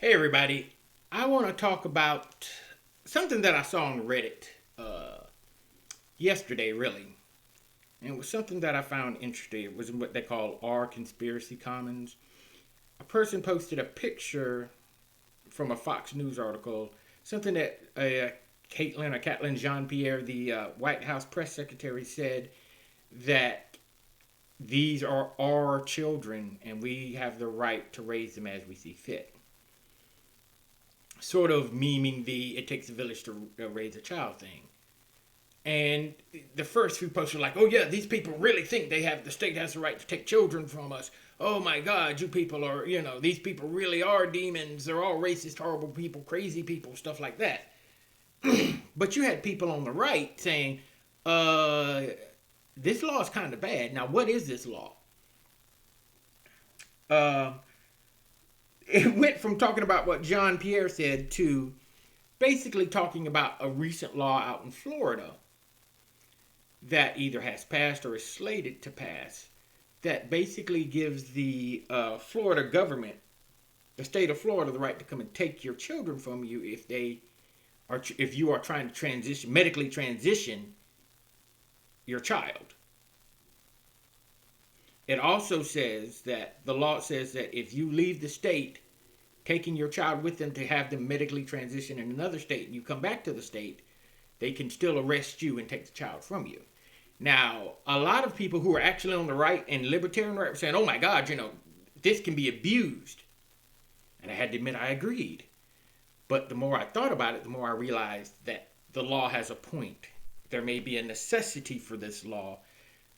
Hey everybody, I want to talk about something that I saw on Reddit yesterday, really. And it was something that I found interesting. It was what they call R conspiracy commons. A person posted a picture from a Fox News article, something that Caitlin Jean Pierre, the White House press secretary, said that these are our children and we have the right to raise them as we see fit, sort of memeing the "it takes a village to raise a child" thing. And the first few posts were like, "Oh yeah, these people really think the state has the right to take children from us. Oh my God, you people are, these people really are demons. They're all racist, horrible people, crazy people, stuff like that." But you had people on the right saying, "Uh, this law is kind of bad. Now, what is this law?" Uh, it went from talking about what John Pierre said to basically talking about a recent law out in Florida that either has passed or is slated to pass that basically gives the Florida government, the state of Florida, the right to come and take your children from you if you are trying to medically transition your child. It also says that the law says that if you leave the state, taking your child with them to have them medically transition in another state, and you come back to the state, they can still arrest you and take the child from you. Now, a lot of people who are actually on the right and libertarian right were saying, "Oh my God, this can be abused." And I had to admit I agreed. But the more I thought about it, the more I realized that the law has a point. There may be a necessity for this law,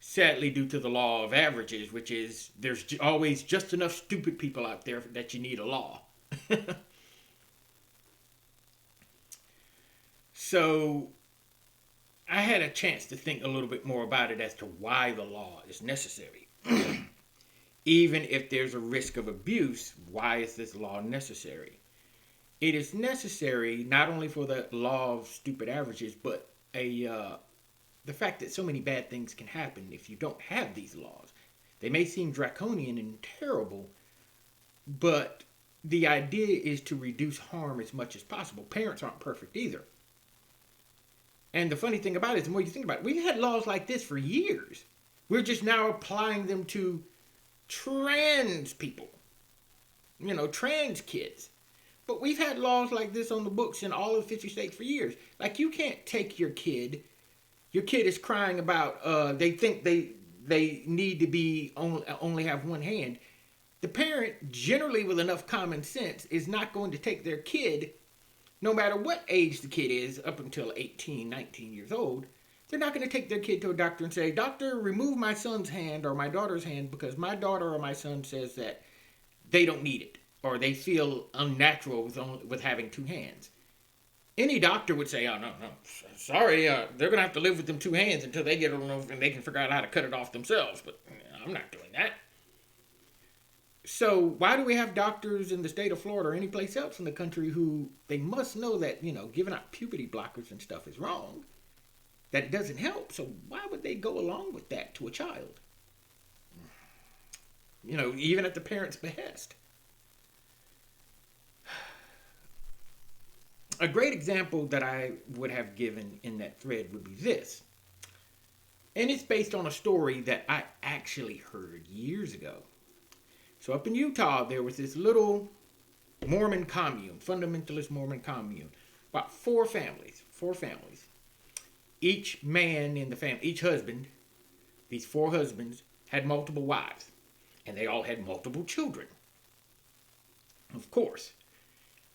sadly due to the law of averages, which is there's always just enough stupid people out there that you need a law. So I had a chance to think a little bit more about it as to why the law is necessary. Even if there's a risk of abuse, why is this law necessary? It is necessary not only for the law of stupid averages, but the fact that so many bad things can happen if you don't have these laws. They may seem draconian and terrible, but the idea is to reduce harm as much as possible. Parents aren't perfect either. And the funny thing about it is, the more you think about it, we've had laws like this for years. We're just now applying them to trans people, trans kids. But we've had laws like this on the books in all of 50 states for years. Like, you can't take your kid is crying about, they think they need to be only have one hand. The parent, generally with enough common sense, is not going to take their kid, no matter what age the kid is, up until 18, 19 years old. They're not going to take their kid to a doctor and say, "Doctor, remove my son's hand or my daughter's hand because my daughter or my son says that they don't need it or they feel unnatural with having two hands." Any doctor would say, "Oh, no, no, sorry, they're going to have to live with them two hands until they get old enough and they can figure out how to cut it off themselves, but I'm not doing that." So why do we have doctors in the state of Florida or any place else in the country who they must know that, giving out puberty blockers and stuff is wrong? That doesn't help. So why would they go along with that to a child? Even at the parent's behest. A great example that I would have given in that thread would be this. And it's based on a story that I actually heard years ago. So up in Utah, there was this little Mormon commune, fundamentalist Mormon commune, about four families. Each man in the family, each husband, these four husbands had multiple wives, and they all had multiple children, of course.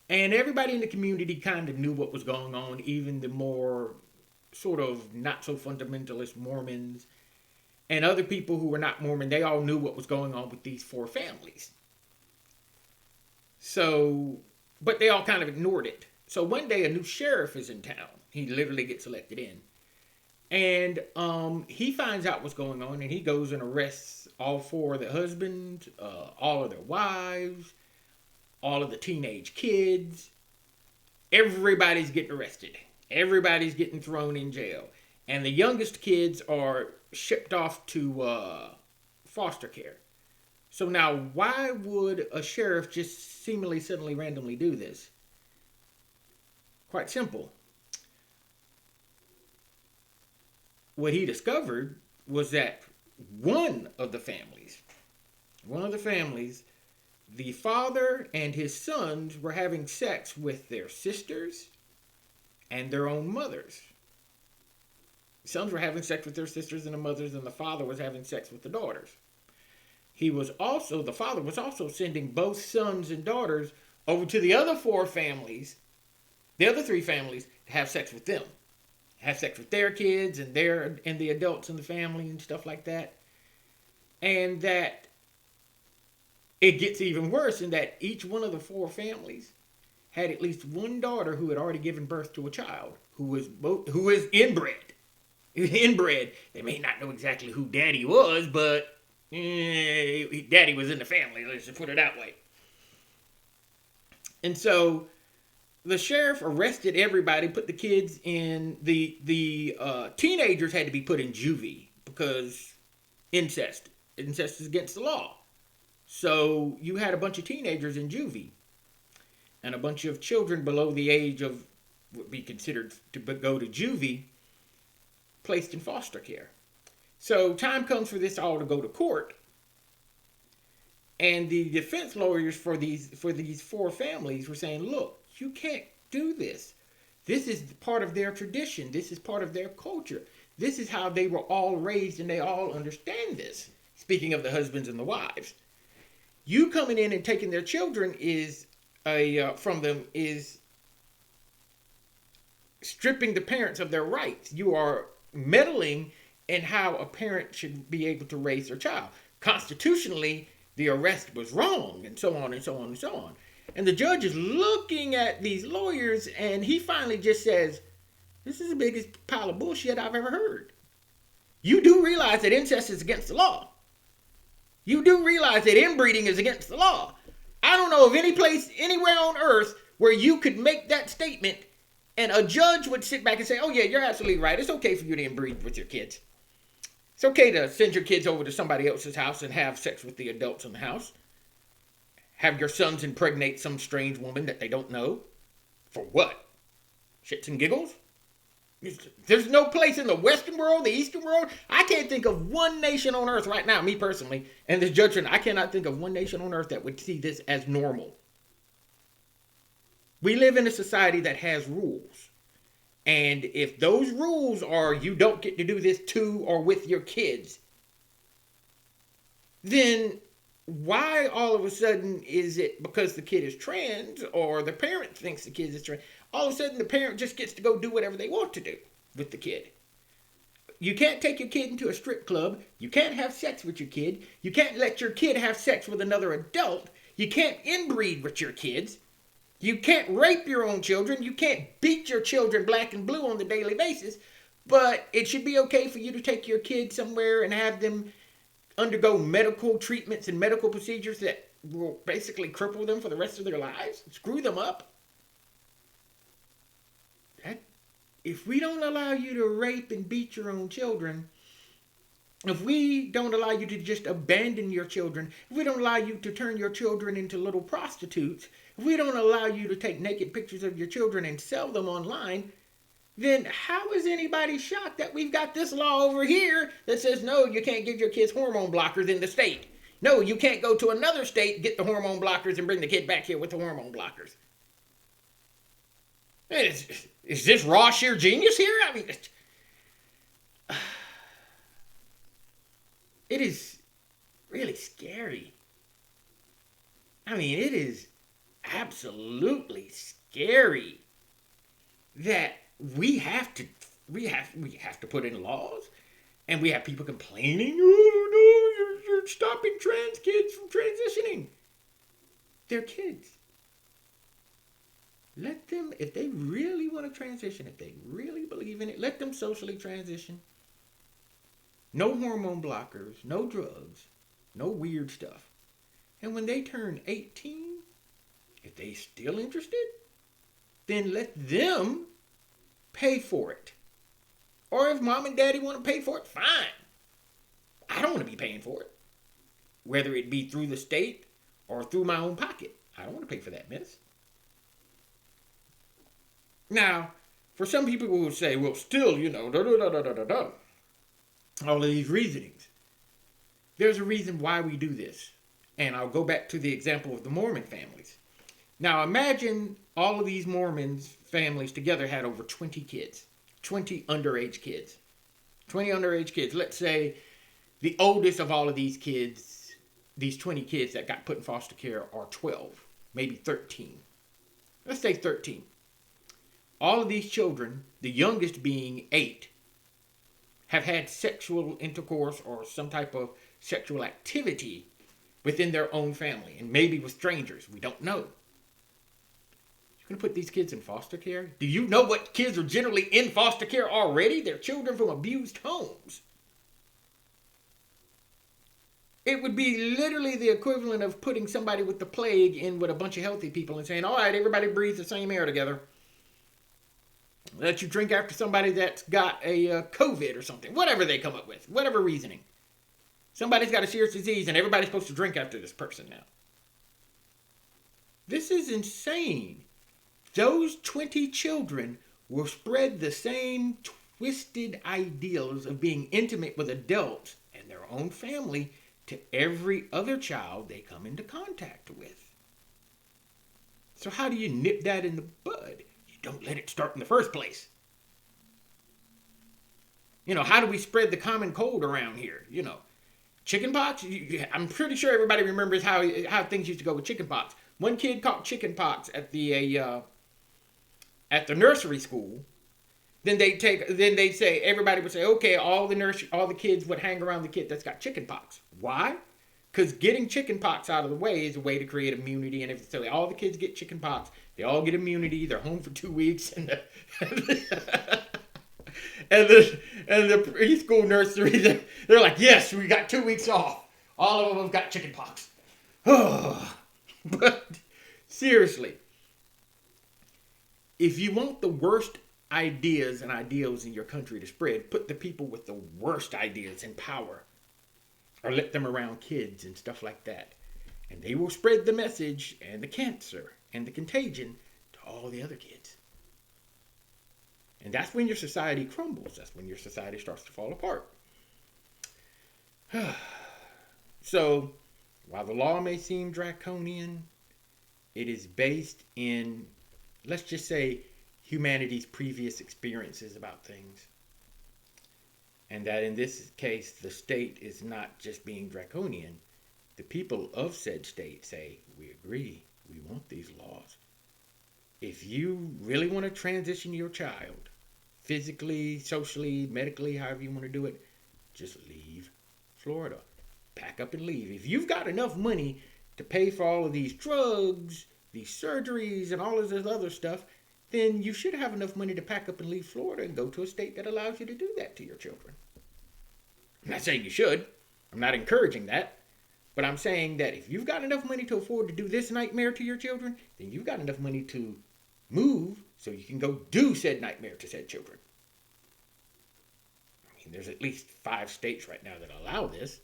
And everybody in the community kind of knew what was going on, even the more sort of not so fundamentalist Mormons and other people who were not Mormon. They all knew what was going on with these four families. So, but they all kind of ignored it. So one day a new sheriff is in town. He literally gets elected in. And he finds out what's going on, and he goes and arrests all four of the husbands, all of their wives, all of the teenage kids. Everybody's getting arrested. Everybody's getting thrown in jail. And the youngest kids are shipped off to foster care. So now, why would a sheriff just seemingly suddenly randomly do this? Quite simple. What he discovered was that one of the families, the father and his sons were having sex with their sisters and their own mothers. The sons were having sex with their sisters and the mothers, and the father was having sex with the daughters. The father was also sending both sons and daughters over to the other four families, the other three families, to have sex with them. Have sex with their kids and the adults in the family and stuff like that. And that it gets even worse in that each one of the four families had at least one daughter who had already given birth to a child who was inbred. Inbred. They may not know exactly who daddy was, but daddy was in the family. Let's just put it that way. And so the sheriff arrested everybody, put the kids in the teenagers had to be put in juvie because incest is against the law. So you had a bunch of teenagers in juvie and a bunch of children below the age of what would be considered to go to juvie placed in foster care. So time comes for this all to go to court. And the defense lawyers for these four families were saying, look, you can't do this. This is part of their tradition. This is part of their culture. This is how they were all raised, and they all understand this. Speaking of the husbands and the wives. You coming in and taking their children from them is stripping the parents of their rights. You are meddling in how a parent should be able to raise their child. Constitutionally, the arrest was wrong, and so on and so on and so on. And the judge is looking at these lawyers, and he finally just says, this is the biggest pile of bullshit I've ever heard. You do realize that incest is against the law. You do realize that inbreeding is against the law. I don't know of any place anywhere on earth where you could make that statement and a judge would sit back and say, oh yeah, you're absolutely right. It's okay for you to inbreed with your kids. It's okay to send your kids over to somebody else's house and have sex with the adults in the house. Have your sons impregnate some strange woman that they don't know. For what? Shits and giggles? There's no place in the Western world, the Eastern world. I can't think of one nation on earth right now, me personally, and this judgment, I cannot think of one nation on earth that would see this as normal. We live in a society that has rules. And if those rules are you don't get to do this to or with your kids, then why all of a sudden is it because the kid is trans or the parent thinks the kid is trans, all of a sudden the parent just gets to go do whatever they want to do with the kid? You can't take your kid into a strip club. You can't have sex with your kid. You can't let your kid have sex with another adult. You can't inbreed with your kids. You can't rape your own children. You can't beat your children black and blue on the daily basis. But it should be okay for you to take your kid somewhere and have them undergo medical treatments and medical procedures that will basically cripple them for the rest of their lives, screw them up. If we don't allow you to rape and beat your own children, if we don't allow you to just abandon your children, if we don't allow you to turn your children into little prostitutes, if we don't allow you to take naked pictures of your children and sell them online, then how is anybody shocked that we've got this law over here that says, no, you can't give your kids hormone blockers in the state. No, you can't go to another state, get the hormone blockers, and bring the kid back here with the hormone blockers. Is this raw sheer genius here? I mean, it is really scary. I mean, it is absolutely scary that we have to put in laws, and we have people complaining, oh no, you're stopping trans kids from transitioning. They're kids. Let them, if they really want to transition, if they really believe in it, let them socially transition. No hormone blockers, no drugs, no weird stuff. And when they turn 18, if they still interested, then let them pay for it. Or if mom and daddy want to pay for it, fine. I don't want to be paying for it. whether it be through the state or through my own pocket. I don't want to pay for that mess. Now, for some people who will say, well, still, all of these reasonings. There's a reason why we do this. And I'll go back to the example of the Mormon families. Now, imagine all of these Mormons families together had over 20 kids, 20 underage kids. 20 underage kids. Let's say the oldest of all of these kids, these 20 kids that got put in foster care, are 12, maybe 13. Let's say 13. All of these children, the youngest being 8, have had sexual intercourse or some type of sexual activity within their own family, and maybe with strangers. We don't know. You're going to put these kids in foster care? Do you know what kids are generally in foster care already? They're children from abused homes. It would be literally the equivalent of putting somebody with the plague in with a bunch of healthy people and saying, all right, everybody breathe the same air together. Let you drink after somebody that's got a COVID or something. Whatever they come up with. Whatever reasoning. Somebody's got a serious disease and everybody's supposed to drink after this person now. This is insane. Those 20 children will spread the same twisted ideals of being intimate with adults and their own family to every other child they come into contact with. So how do you nip that in the bud? You don't let it start in the first place. How do we spread the common cold around here? Chickenpox? I'm pretty sure everybody remembers how things used to go with chickenpox. One kid caught chickenpox at the nursery school. Then they say everybody would say, okay, all the kids would hang around the kid that's got chickenpox. Why? Because getting chickenpox out of the way is a way to create immunity and everything. So all the kids get chickenpox. They all get immunity. They're home for 2 weeks, and the preschool nursery, they're like, yes, we got 2 weeks off. All of them have got chickenpox. But seriously, if you want the worst ideas and ideals in your country to spread, put the people with the worst ideas in power, or let them around kids and stuff like that, and they will spread the message and the cancer and the contagion to all the other kids. And that's when your society crumbles. That's when your society starts to fall apart. So, while the law may seem draconian, it is based in, let's just say, humanity's previous experiences about things. And that in this case, the state is not just being draconian. The people of said state say, we agree, we want these laws. If you really want to transition your child, physically, socially, medically, however you want to do it, just leave Florida. Pack up and leave. If you've got enough money to pay for all of these drugs, these surgeries, and all of this other stuff, then you should have enough money to pack up and leave Florida and go to a state that allows you to do that to your children. I'm not saying you should. I'm not encouraging that. But I'm saying that if you've got enough money to afford to do this nightmare to your children, then you've got enough money to move so you can go do said nightmare to said children. I mean, there's at least 5 states right now that allow this.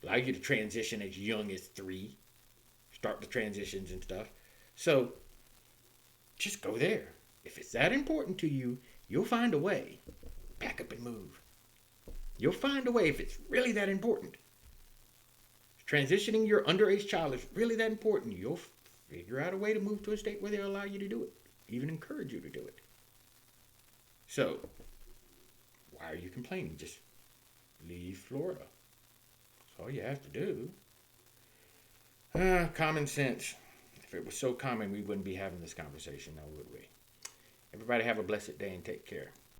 Allow you to transition as young as 3. Start the transitions and stuff. So, just go there. If it's that important to you, you'll find a way. Pack up and move. You'll find a way if it's really that important. If transitioning your underage child is really that important, you'll figure out a way to move to a state where they'll allow you to do it. Even encourage you to do it. So, why are you complaining? Just leave Florida. That's all you have to do. Common sense. If it was so common, we wouldn't be having this conversation now, would we? Everybody have a blessed day and take care.